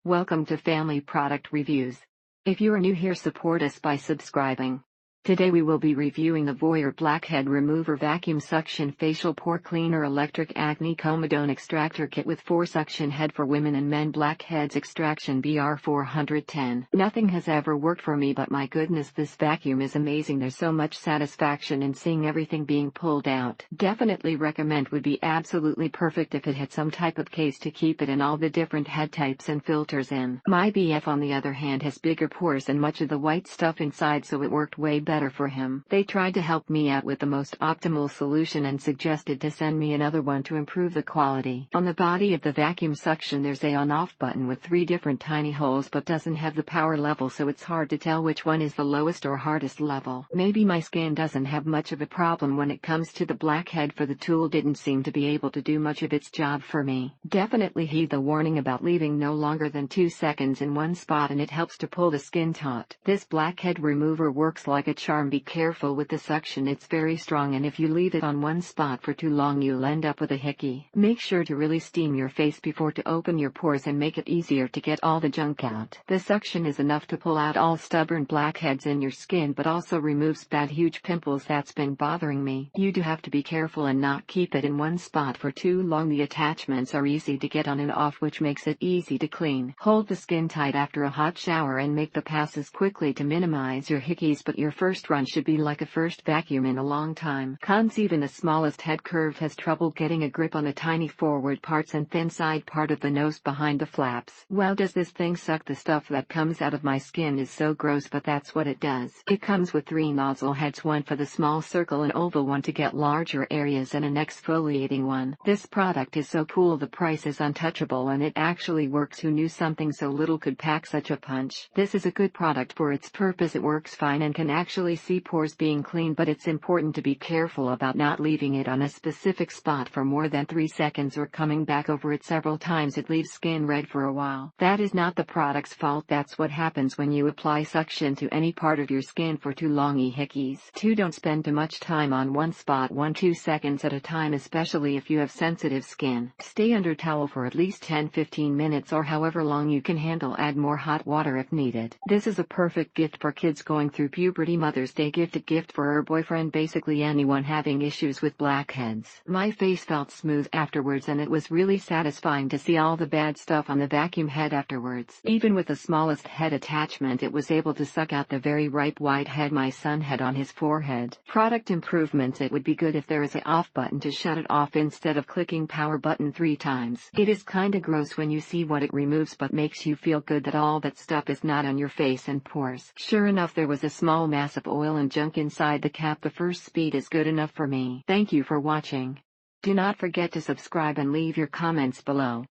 Welcome to Family Product Reviews. If you are new here, support us by subscribing. Today we will be reviewing the VOYOR Blackhead Remover Vacuum Suction Facial Pore Cleaner Electric Acne Comedone Extractor Kit with 4 suction head for women and men. Blackhead's Extraction BR 410. Nothing has ever worked for me, but my goodness, this vacuum is amazing. There's so much satisfaction in seeing everything being pulled out. Definitely recommend. Would be absolutely perfect if it had some type of case to keep it and all the different head types and filters in. My BF on the other hand has bigger pores and much of the white stuff inside, so it worked way better for him. They tried to help me out with the most optimal solution and suggested to send me another one to improve the quality. On the body of the vacuum suction there's a on-off button with 3 different tiny holes, but doesn't have the power level, so it's hard to tell which one is the lowest or hardest level. Maybe my skin doesn't have much of a problem when it comes to the blackhead, for the tool didn't seem to be able to do much of its job for me. Definitely heed the warning about leaving no longer than 2 seconds in one spot, and it helps to pull the skin taut. This blackhead remover works like a charm. Be careful with the suction, it's very strong, and if you leave it on one spot for too long you'll end up with a hickey. Make sure to really steam your face before to open your pores and make it easier to get all the junk out. The suction is enough to pull out all stubborn blackheads in your skin, but also removes bad huge pimples that's been bothering me. You do have to be careful and not keep it in one spot for too long. The attachments are easy to get on and off, which makes it easy to clean. Hold the skin tight after a hot shower and make the passes quickly to minimize your hickeys, but your first run should be like a first vacuum in a long time. Cons: even the smallest head curve has trouble getting a grip on the tiny forward parts and thin side part of the nose behind the flaps. Wow, does this thing suck. The stuff that comes out of my skin is so gross, but that's what it does. It comes with 3 nozzle heads, one for the small circle and oval one to get larger areas, and an exfoliating one. This product is so cool. The price is untouchable and it actually works. Who knew something so little could pack such a punch? This is a good product for its purpose. It works fine and can actually see pores being clean, but it's important to be careful about not leaving it on a specific spot for more than 3 seconds or coming back over it several times. It leaves skin red for a while. That is not the product's fault. That's what happens when you apply suction to any part of your skin for too long. Hickeys. 2. Don't spend too much time on one spot 1-2 seconds at a time, especially if you have sensitive skin. Stay under towel for at least 10-15 minutes or however long you can handle. Add more hot water if needed. This is a perfect gift for kids going through puberty. Mother's Day gift, a gift for her boyfriend, basically anyone having issues with blackheads. My face felt smooth afterwards, and it was really satisfying to see all the bad stuff on the vacuum head afterwards. Even with the smallest head attachment it was able to suck out the very ripe white head my son had on his forehead. Product improvements: it would be good if there is an off button to shut it off instead of clicking power button 3 times. It is kinda gross when you see what it removes, but makes you feel good that all that stuff is not on your face and pores. Sure enough, there was a small mass of oil and junk inside the cap. The first speed is good enough for me. Thank you for watching. Do not forget to subscribe and leave your comments below.